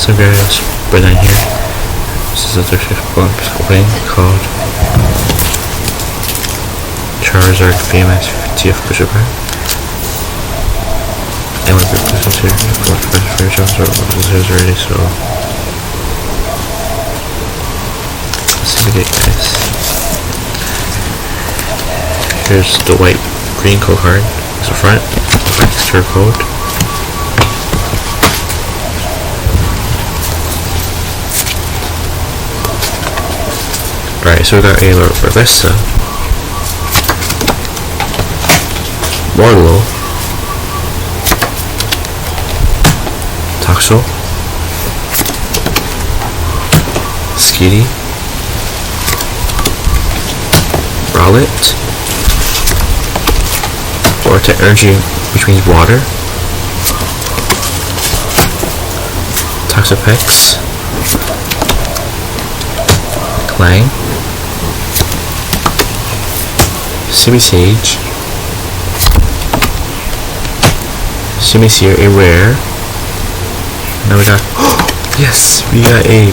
So guys, Brandon here. This is a 35th box opening called Charizard VMAX 15th booster pack. And we're going to put this here for the Charizard is ready, so let's see the guys. Here's the white green code card. It's the front, register code. Alright, so we got a Revesta, Morlo, Toxel, Skitty, Rowlet, Vortex Energy, which means water, Toxapex, Clang, Sage, Simisear, a rare. Now we got, yes, we got a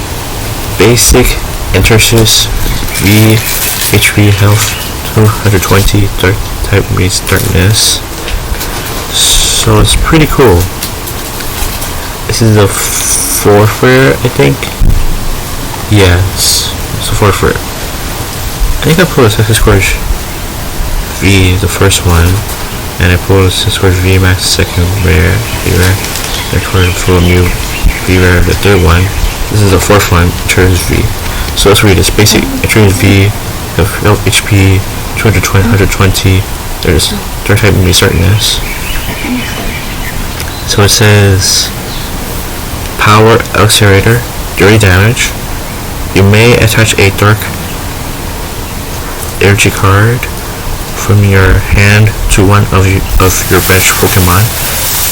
basic Intersis V HP health 220 dark type meets darkness. So it's pretty cool. This is the fourth rare, I think. Yes, it's the fourth rare. I think I pulled a Texas Scourge V, the first one, and I pulled a Scourge VMAX second rare, V-rare. I pulled a new V-rare, the third one. This is the fourth one, Charizard V. So let's read this. Basic Charizard V, health HP 220, 120. There's dark type meets darkness. So it says Power Accelerator, Dirty Damage. You may attach a dark energy card from your hand to one of your bench Pokemon,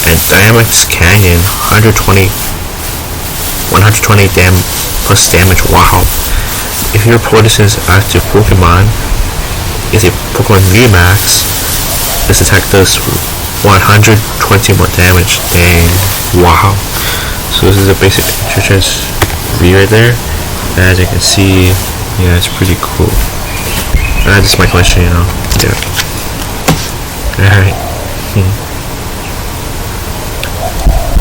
and Dynamic Canyon 120 plus damage. Wow! If your opponent's active Pokemon is a Pokemon VMAX, this attack does 120 more damage. Dang! Wow! So this is a basic Charizard V right there. As you can see, yeah, it's pretty cool. That's my question, you know. Yeah. Alright.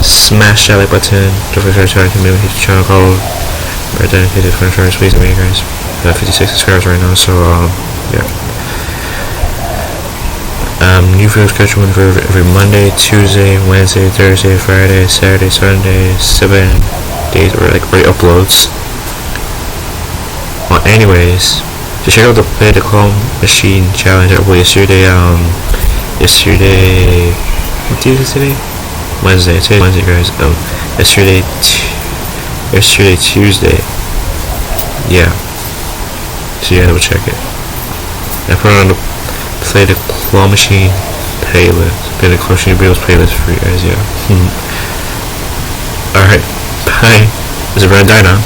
Smash that like button. Don't forget to maybe hit the channel code. Right then, hit it for insurance, please, me guys. I have 56 subscribers right now, so yeah. New videos scheduled every Monday, Tuesday, Wednesday, Thursday, Friday, Saturday, Sunday, 7 days or like already uploads. Well, anyways, to check out the Play the Claw Machine challenge I played yesterday, what day is it today? Wednesday. Today's Wednesday, guys. Yesterday, Tuesday. Yeah. So yeah, we'll check it. I put it on the Play the Claw Machine playlist. Play the Claw Machine videos playlist for you guys, yeah. Alright, bye. This is Brandon Dayanan.